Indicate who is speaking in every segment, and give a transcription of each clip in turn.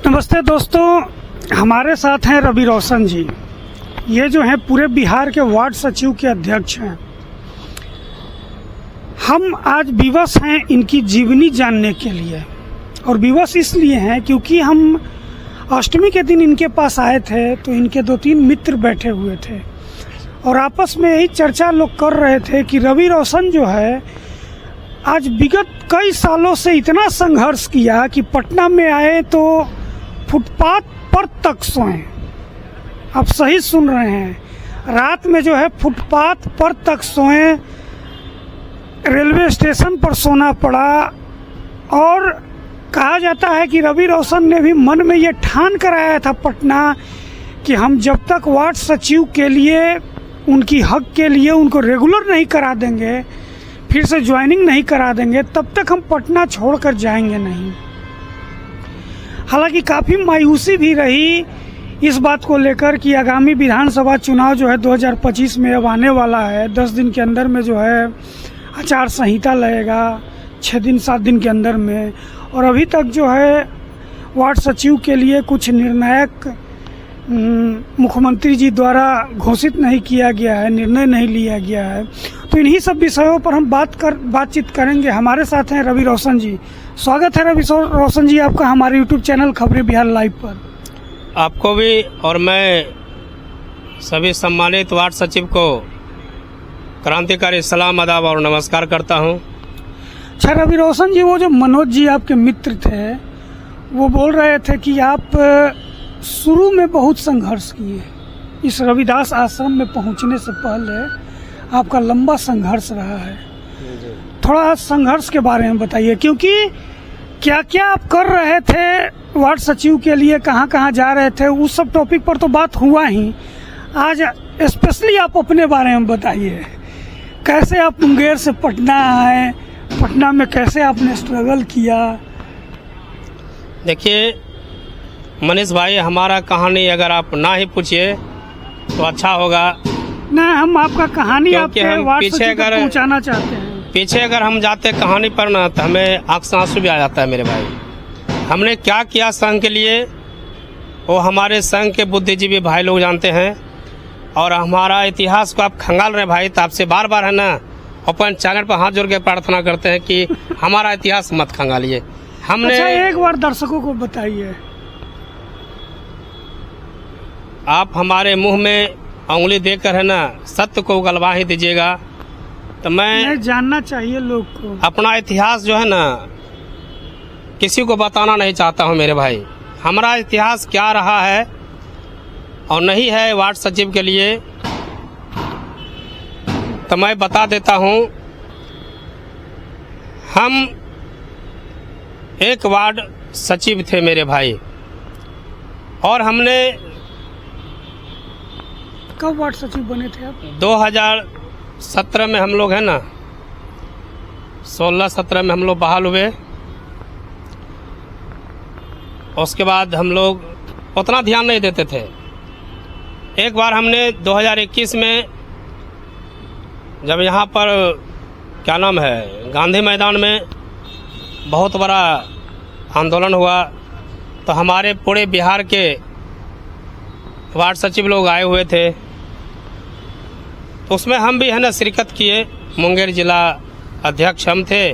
Speaker 1: नमस्ते दोस्तों, हमारे साथ हैं रवि रोशन जी। ये जो हैं पूरे बिहार के वार्ड सचिव के अध्यक्ष हैं। हम आज विवश हैं इनकी जीवनी जानने के लिए, और विवश इसलिए हैं क्योंकि हम अष्टमी के दिन इनके पास आए थे तो इनके 2-3 मित्र बैठे हुए थे और आपस में यही चर्चा लोग कर रहे थे कि रवि रोशन जो है आज विगत कई सालों से इतना संघर्ष किया कि पटना में आए तो फुटपाथ पर तक सोए। आप सही सुन रहे हैं, रात में जो है फुटपाथ पर तक सोए, रेलवे स्टेशन पर सोना पड़ा। और कहा जाता है कि रवि रोशन ने भी मन में ये ठान कर आया था पटना कि हम जब तक वार्ड सचिव के लिए उनकी हक के लिए उनको रेगुलर नहीं करा देंगे, फिर से ज्वाइनिंग नहीं करा देंगे, तब तक हम पटना छोड़कर जाएंगे नहीं। हालांकि काफ़ी मायूसी भी रही इस बात को लेकर कि आगामी विधानसभा चुनाव जो है 2025 में अब आने वाला है। 10 दिन के अंदर में जो है आचार संहिता लगेगा, 6 दिन 7 दिन के अंदर में, और अभी तक जो है वार्ड सचिव के लिए कुछ निर्णायक मुख्यमंत्री जी द्वारा घोषित नहीं किया गया है, निर्णय नहीं लिया गया है। तो इन्हीं सब विषयों पर हम बातचीत करेंगे। हमारे साथ हैं रवि रोशन जी। स्वागत है रवि रोशन जी आपका हमारे यूट्यूब चैनल खबरें बिहार लाइव पर।
Speaker 2: आपको भी और मैं सभी सम्मानित वार्ड सचिव को क्रांतिकारी सलाम, आदाब और नमस्कार करता हूं।
Speaker 1: अच्छा रवि रोशन जी, वो जो मनोज जी आपके मित्र थे वो बोल रहे थे कि आप शुरू में बहुत संघर्ष किए। इस रविदास आश्रम में पहुंचने से पहले आपका लंबा संघर्ष रहा है। थोड़ा संघर्ष के बारे में बताइए, क्योंकि क्या क्या आप कर रहे थे वार्ड सचिव के लिए, कहाँ कहाँ जा रहे थे, उस सब टॉपिक पर तो बात हुआ ही। आज स्पेशली आप अपने बारे में बताइए, कैसे आप मुंगेर से पटना आए, पटना में कैसे आपने स्ट्रगल किया।
Speaker 2: देखिए मनीष भाई, हमारा कहानी अगर आप ना ही पूछिए तो अच्छा होगा।
Speaker 1: ना, हम आपका कहानी आपके वार्ड
Speaker 2: पीछे
Speaker 1: सचिव तक पहुंचाना चाहते हैं।
Speaker 2: पीछे अगर हम जाते कहानी पर ना तो हमें आँख से आंसू भी आ जाता है मेरे भाई। हमने क्या किया संघ के लिए वो हमारे संघ के बुद्धिजीवी भाई लोग जानते हैं, और हमारा इतिहास को आप खंगाल रहे भाई, तो आपसे बार बार है ना अपन चैनल पर हाथ जोड़ के प्रार्थना करते हैं कि हमारा इतिहास मत खंगालिए। हमने
Speaker 1: एक बार दर्शकों को बताइए।
Speaker 2: आप हमारे मुंह में उंगली देकर है ना सत्य को उगलवा ही दीजिएगा। तो मैं
Speaker 1: जानना चाहिए लोग को
Speaker 2: अपना इतिहास जो है ना किसी को बताना नहीं चाहता हूं मेरे भाई। हमारा इतिहास क्या रहा है और नहीं है वार्ड सचिव के लिए तो मैं बता देता हूं। हम एक वार्ड सचिव थे मेरे भाई, और हमने
Speaker 1: कब वार्ड सचिव बने थे आप?
Speaker 2: 2017 में हम लोग है ना 16-17 में हम लोग बहाल हुए। उसके बाद हम लोग उतना ध्यान नहीं देते थे। एक बार हमने 2021 में जब यहाँ पर क्या नाम है गांधी मैदान में बहुत बड़ा आंदोलन हुआ, तो हमारे पूरे बिहार के वार्ड सचिव लोग आए हुए थे, तो उसमें हम भी है ना शिरकत किए। मुंगेर जिला अध्यक्ष हम थे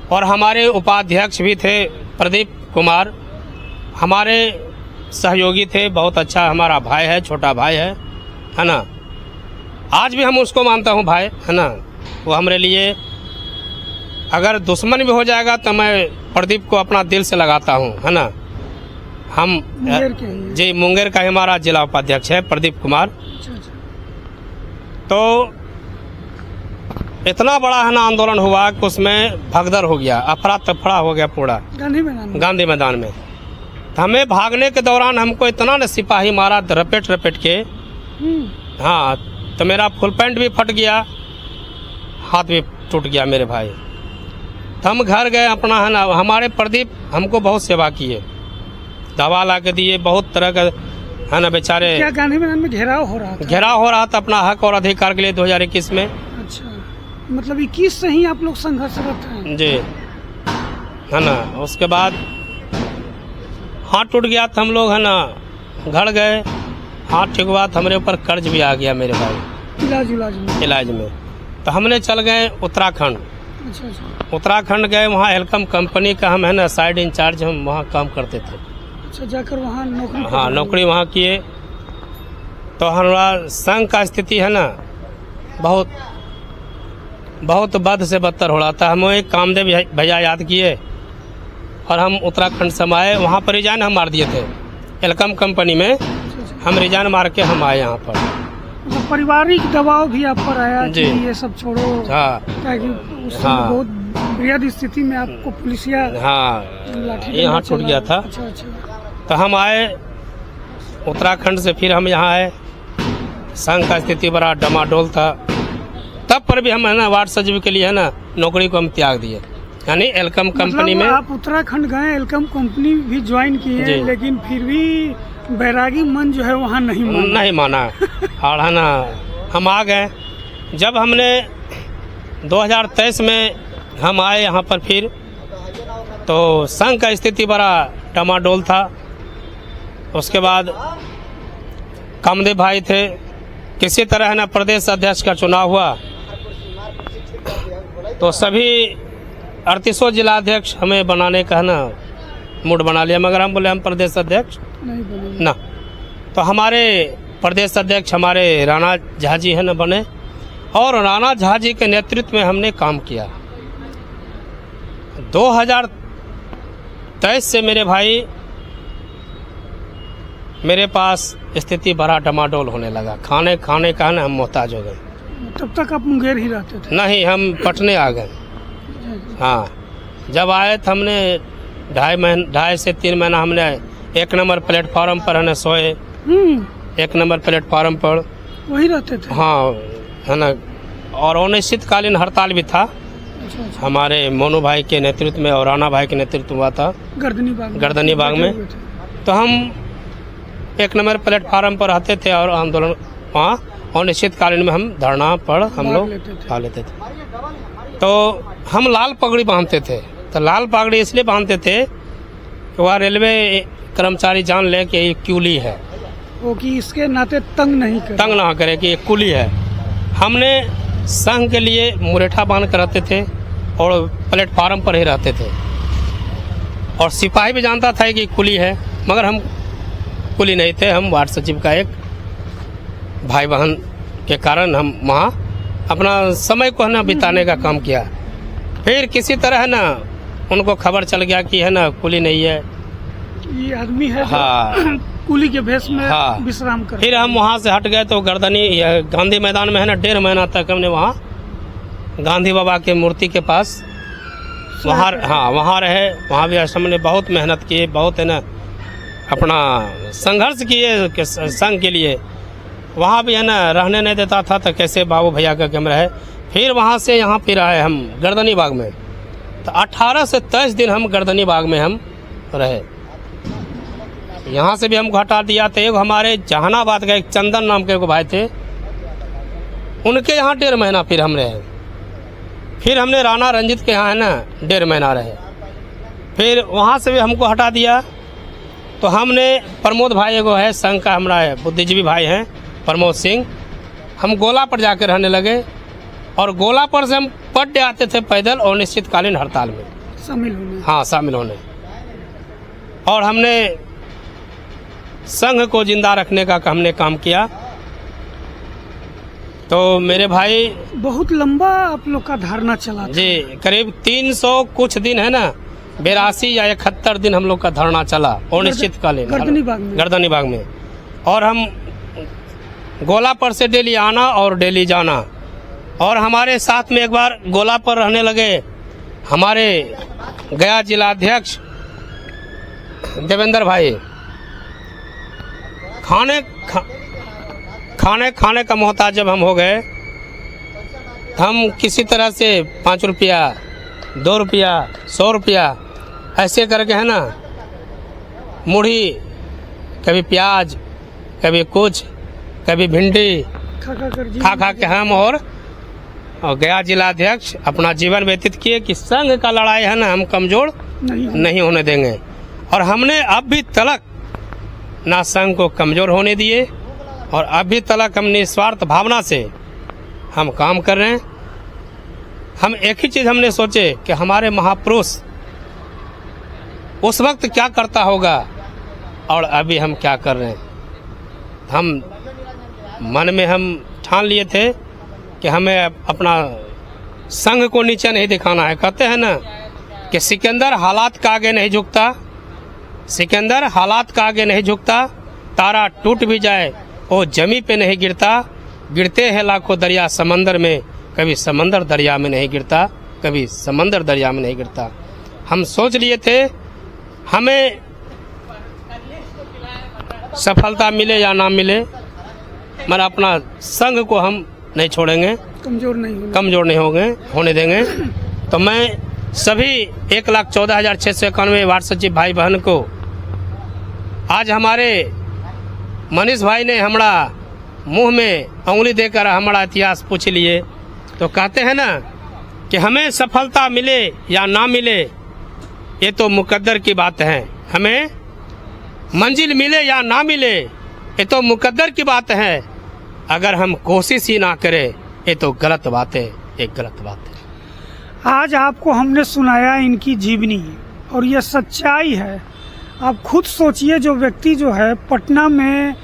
Speaker 2: और हमारे उपाध्यक्ष भी थे प्रदीप कुमार, हमारे सहयोगी थे। बहुत अच्छा हमारा भाई है, छोटा भाई है ना। आज भी हम उसको मानता हूँ भाई, है ना। वो हमारे लिए अगर दुश्मन भी हो जाएगा तो मैं प्रदीप को अपना दिल से लगाता हूँ, है ना। हम जी मुंगेर का हमारा जिला उपाध्यक्ष है प्रदीप कुमार। तो इतना बड़ा है ना आंदोलन हुआ कि उसमें भगदड़ हो गया, अफरा तफरा हो गया पूरा गांधी मैदान में। तो हमें भागने के दौरान हमको इतना न सिपाही मारा रपेट के, हाँ, तो मेरा फुल पैंट भी फट गया, हाथ भी टूट गया मेरे भाई। तो हम घर गए अपना, है ना। हमारे प्रदीप हमको बहुत सेवा किए, दवा ला के दिए, बहुत तरह का, है ना। बेचारे
Speaker 1: क्या गांधी मैदान में घेराव हो रहा था अपना हक और अधिकार के लिए 2021 में। अच्छा, मतलब 21 से ही आप लोग संघर्षरत हैं?
Speaker 2: जी, है ना। उसके बाद हाथ टूट गया तो हम लोग है ना घर गए, हाथ ठीक हुआ तो हमारे ऊपर कर्ज भी आ गया मेरे भाई इलाज में। तो हमने चल गए उत्तराखंड।
Speaker 1: अच्छा।
Speaker 2: उत्तराखंड गए, वहाँ एल्कम कंपनी का हम है ना साइड इंचार्ज हम वहाँ काम करते थे।
Speaker 1: अच्छा, जाकर वहाँ नौकरी?
Speaker 2: हाँ, नौकरी वहाँ किए। तो हमारा संघ का स्थिति है ना बहुत बहुत बद से बदतर हो रहा था। हम एक कामदेव भैया याद किए और हम उत्तराखंड से आए। वहाँ पर रिजाइन हम मार दिए थे एल्कम कंपनी में, हम रिजाइन मार के हम आए यहाँ पर।
Speaker 1: मतलब पारिवारिक दबाव भी आप पर आया
Speaker 2: जी।
Speaker 1: कि ये सब छोड़ो?
Speaker 2: हाँ,
Speaker 1: ताकि उस समय
Speaker 2: हाँ।
Speaker 1: बहुत बेहद स्थिति में आपको पुलिसिया
Speaker 2: हाँ,
Speaker 1: लाठी
Speaker 2: ये हाथ
Speaker 1: डंडा
Speaker 2: टूट गया
Speaker 1: चला।
Speaker 2: था।
Speaker 1: अच्छा।
Speaker 2: तो हम आए उत्तराखंड से, फिर हम यहाँ आए। संघ का स्थिति बड़ा डमाडोल था। तब पर भी हम है ना वार्ड सचिव के लिए है ना नौकरी को हम त्याग दिए, यानी एल्कम कंपनी
Speaker 1: मतलब
Speaker 2: में।
Speaker 1: आप उत्तराखंड गए, एल्कम कंपनी भी ज्वाइन किए,
Speaker 2: जी।
Speaker 1: लेकिन फिर भी बैरागी मन जो है वहाँ नहीं
Speaker 2: माना और है ना हम आ गए। जब हमने 2023 में हम आए यहाँ पर, फिर तो संघ का स्थिति बड़ा डमाडोल था। उसके बाद कामदेव भाई थे, किसी तरह है ना प्रदेश अध्यक्ष का चुनाव हुआ तो सभी 38 जिलाध्यक्ष हमें बनाने का है ना मूड बना लिया, मगर हम बोले हम प्रदेश अध्यक्ष
Speaker 1: नहीं बने
Speaker 2: ना। तो हमारे प्रदेश अध्यक्ष हमारे राणा झा जी है ना बने, और राणा झा जी के नेतृत्व में हमने काम किया। 2023 से मेरे भाई मेरे पास स्थिति बड़ा डमाडोल होने लगा। खाने का ना हम मोहताज हो गए।
Speaker 1: तब तक आप मुंगेर ही रहते थे?
Speaker 2: नहीं, हम पटने आ गए। हाँ, जब आए तो हमने 2.5 से 3 महीना हमने 1 नंबर प्लेटफार्म पर है ना सोए। 1 नंबर प्लेटफार्म पर
Speaker 1: वही रहते थे?
Speaker 2: हाँ, है ना। और अनिश्चितकालीन हड़ताल भी था।
Speaker 1: अच्छा।
Speaker 2: हमारे मोनू भाई के नेतृत्व में और राणा भाई के नेतृत्व हुआ था गर्दनी बाग में। तो हम 1 नंबर प्लेटफार्म पर रहते थे और आंदोलन वहाँ अनिश्चितकालीन में हम धरना पर हम लोग भाग लेते थे। तो हम लाल पगड़ी बांधते थे। तो लाल पगड़ी इसलिए बांधते थे कि वह रेलवे कर्मचारी जान ले कि ये कुली है,
Speaker 1: वो कि इसके नाते तंग ना
Speaker 2: करे कि ये कुली है। हमने संघ के लिए मुरेठा बांध कर रहते थे और प्लेटफार्म पर ही रहते थे, और सिपाही भी जानता था कि कुली है, मगर हम कुली नहीं थे। हम वार्ड सचिव का एक भाई बहन के कारण हम वहाँ अपना समय को है ना बिताने का काम किया। फिर किसी तरह है ना उनको खबर चल गया कि है ना कुली नहीं है,
Speaker 1: ये आदमी है।
Speaker 2: हाँ,
Speaker 1: कुली के भेष में
Speaker 2: हाँ,
Speaker 1: विश्राम कर।
Speaker 2: फिर हम वहाँ से हट गए तो गर्दनी गांधी मैदान में है ना 1.5 महीना तक हमने वहाँ गांधी बाबा के मूर्ति के पास वहाँ रहे। वहाँ भी हमने बहुत मेहनत की, बहुत है ना अपना संघर्ष किए संघ के लिए। वहाँ भी है ना रहने नहीं देता था, तो कैसे बाबू भैया का कैमरा है। फिर वहाँ से यहाँ फिर आए हम गर्दनी बाग में। तो 18 से 23 दिन हम गर्दनी बाग में हम रहे। यहाँ से भी हमको हटा दिया। तो एक हमारे जहानाबाद का एक चंदन नाम के एक भाई थे, उनके यहाँ 1.5 महीना फिर हम रहे। फिर हमने राणा रंजित के यहाँ है ना 1.5 महीना रहे। फिर वहाँ से भी हमको हटा दिया। तो हमने प्रमोद भाई एगो है संघ का हमारा है, बुद्धिजीवी भाई हैं प्रमोद सिंह, हम गोला पर जाकर रहने लगे। और गोला पर से हम पर डे आते थे पैदल और अनिश्चितकालीन हड़ताल में शामिल होने। और हमने संघ को जिंदा रखने का हमने काम किया। तो मेरे भाई
Speaker 1: बहुत लंबा आप लोग का धरना चला
Speaker 2: जी, करीब 300 कुछ दिन है ना, 82 या 71 दिन हम लोग का धरना चला अनिश्चितकालीन गर्दनी बाग में। और हम गोला पर से डेली आना और डेली जाना। और हमारे साथ में एक बार गोला पर रहने लगे हमारे गया जिलाध्यक्ष देवेंद्र भाई। खाने का मोहताज जब हम हो गए, हम किसी तरह से 5 रुपया 2 रुपया 100 रुपया ऐसे करके है ना मुढ़ी, कभी प्याज, कभी कुछ, कभी भिंडी खा के हम और गया जिलाध्यक्ष अपना जीवन व्यतीत किए कि संघ का लड़ाई है ना हम कमजोर नहीं होने देंगे। और हमने अभी तलक ना संघ को कमज़ोर होने दिए और अभी तलक हम निस्वार्थ भावना से हम काम कर रहे हैं। हम एक ही चीज़ हमने सोचे कि हमारे महापुरुष उस वक्त क्या करता होगा और अभी हम क्या कर रहे हैं। हम मन में हम ठान लिए थे कि हमें अपना संघ को नीचे नहीं दिखाना है। कहते हैं ना कि सिकंदर हालात का आगे नहीं झुकता, सिकंदर हालात का आगे नहीं झुकता, तारा टूट भी जाए वो जमी पे नहीं गिरता, गिरते हैं लाखों दरिया समंदर में, कभी समंदर दरिया में नहीं गिरता, कभी समंदर दरिया में नहीं गिरता। हम सोच लिए थे हमें सफलता मिले या ना मिले, मगर अपना संघ को हम नहीं छोड़ेंगे, कमजोर नहीं होने देंगे। तो मैं सभी 1,14,691 वार्ड सचिव भाई बहन को, आज हमारे मनीष भाई ने हमारा मुंह में उंगली देकर हमारा इतिहास पूछ लिए, तो कहते हैं ना कि हमें सफलता मिले या ना मिले ये तो मुकद्दर की बात है, हमें मंजिल मिले या ना मिले ये तो मुकद्दर की बात है, अगर हम कोशिश ही ना करें ये तो गलत बात है, एक गलत बात है।
Speaker 1: आज आपको हमने सुनाया इनकी जीवनी और ये सच्चाई है। आप खुद सोचिए, जो व्यक्ति जो है पटना में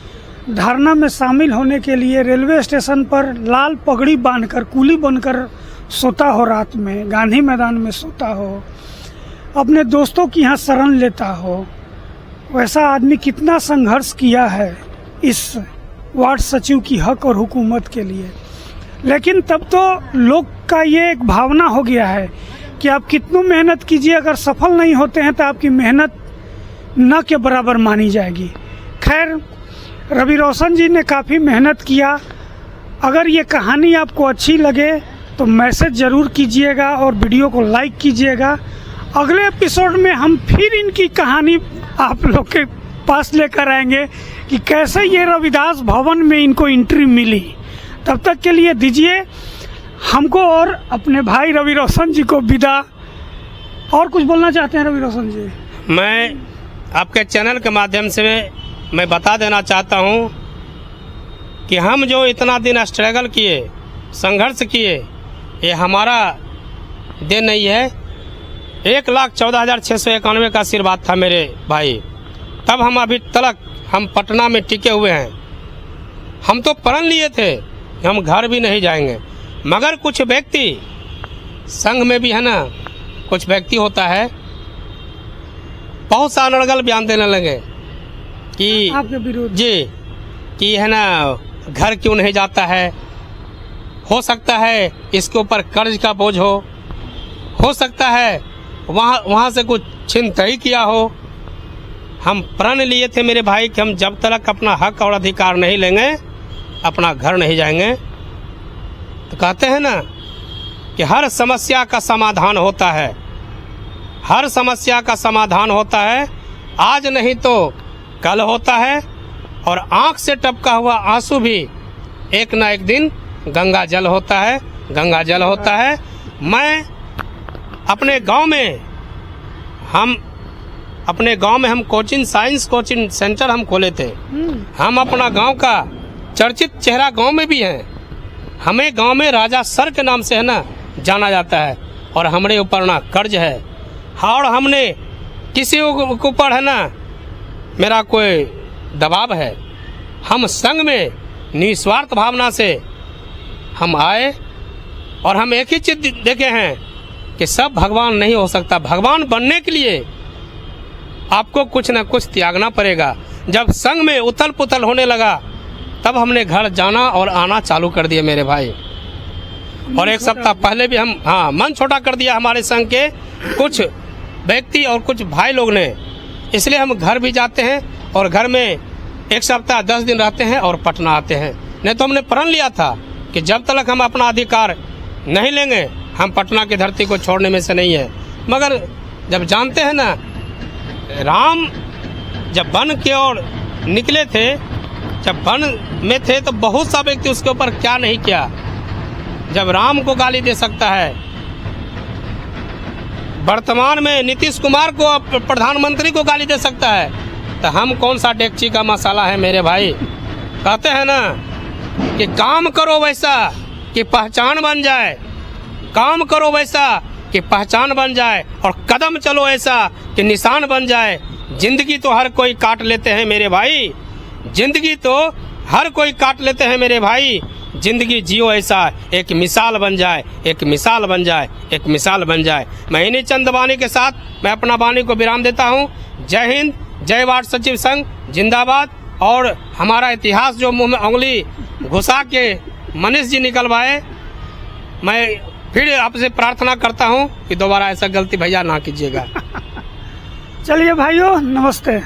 Speaker 1: धरना में शामिल होने के लिए रेलवे स्टेशन पर लाल पगड़ी बांधकर कूली बनकर सोता हो, रात में गांधी मैदान में सोता हो, अपने दोस्तों की यहाँ शरण लेता हो, वैसा आदमी कितना संघर्ष किया है इस वार्ड सचिव की हक और हुकूमत के लिए। लेकिन तब तो लोग का ये एक भावना हो गया है कि आप कितनों मेहनत कीजिए, अगर सफल नहीं होते हैं तो आपकी मेहनत न के बराबर मानी जाएगी। खैर, रवि रोशन जी ने काफ़ी मेहनत किया। अगर ये कहानी आपको अच्छी लगे तो मैसेज ज़रूर कीजिएगा और वीडियो को लाइक कीजिएगा। अगले एपिसोड में हम फिर इनकी कहानी आप लोग के पास लेकर आएंगे कि कैसे ये रविदास भवन में इनको एंट्री मिली। तब तक के लिए दीजिए हमको और अपने भाई रवि रोशन जी को विदा। और कुछ बोलना चाहते हैं रवि रोशन जी?
Speaker 2: मैं आपके चैनल के माध्यम से मैं बता देना चाहता हूं कि हम जो इतना दिन स्ट्रगल किए, संघर्ष किए, ये हमारा दिन नहीं है। 1,14,691 का आशीर्वाद था मेरे भाई, तब हम अभी तक हम पटना में टिके हुए हैं। हम तो प्रण लिए थे हम घर भी नहीं जाएंगे, मगर कुछ व्यक्ति संघ में भी है ना, कुछ व्यक्ति होता है बहुत सा अनर्गल बयान देने लगे कि
Speaker 1: आपके विरोध
Speaker 2: जी कि है ना घर क्यों नहीं जाता है, हो सकता है इसके ऊपर कर्ज का बोझ हो सकता है वहाँ से कुछ छिनतई किया हो। हम प्रण लिए थे मेरे भाई कि हम जब तक अपना हक और अधिकार नहीं लेंगे अपना घर नहीं जाएंगे। तो कहते हैं ना कि हर समस्या का समाधान होता है, हर समस्या का समाधान होता है, आज नहीं तो कल होता है, और आँख से टपका हुआ आंसू भी एक ना एक दिन गंगा जल होता है, गंगा जल होता है। मैं अपने गांव में हम कोचिंग साइंस कोचिंग सेंटर हम खोले थे। हम अपना गांव का चर्चित चेहरा गांव में भी हैं। हमें गांव में राजा सर के नाम से है ना जाना जाता है, और हमारे ऊपर ना कर्ज है, और हमने किसी के ऊपर है ना मेरा कोई दबाव है। हम संघ में निस्वार्थ भावना से हम आए, और हम एक ही चीज देखे हैं कि सब भगवान नहीं हो सकता। भगवान बनने के लिए आपको कुछ न कुछ त्यागना पड़ेगा। जब संघ में उथल पुथल होने लगा तब हमने घर जाना और आना चालू कर दिए मेरे भाई। और एक सप्ताह पहले भी हम मन छोटा कर दिया हमारे संघ के कुछ व्यक्ति और कुछ भाई लोग ने। इसलिए हम घर भी जाते हैं और घर में एक सप्ताह 10 दिन रहते हैं और पटना आते हैं। नहीं तो हमने प्रण लिया था कि जब तक हम अपना अधिकार नहीं लेंगे हम पटना की धरती को छोड़ने में से नहीं है। मगर जब जानते हैं ना, राम जब वन की ओर निकले थे, जब वन में थे तो बहुत सा व्यक्ति उसके ऊपर क्या नहीं किया। जब राम को गाली दे सकता है वर्तमान में नीतीश कुमार को प्रधानमंत्री को गाली दे सकता है, तो हम कौन सा डेगची का मसाला है मेरे भाई। कहते हैं ना कि काम करो वैसा कि पहचान बन जाए, काम करो वैसा कि पहचान बन जाए, और कदम चलो ऐसा कि निशान बन जाए। जिंदगी तो हर कोई काट लेते हैं मेरे भाई, जिंदगी तो हर कोई काट लेते हैं मेरे भाई। जिंदगी जियो ऐसा एक मिसाल बन जाए, एक मिसाल बन जाए, एक मिसाल बन जाए। मैं इन्हीं चंद वाणी के साथ मैं अपना वाणी को विराम देता हूँ। जय हिंद, जय वार्ड सचिव संघ जिंदाबाद। और हमारा इतिहास जो मुंह में उंगली घुसा के मनीष जी निकलवाए, मैं फिर आपसे प्रार्थना करता हूँ कि दोबारा ऐसा गलती भैया ना कीजिएगा।
Speaker 1: चलिए भाइयों, नमस्ते।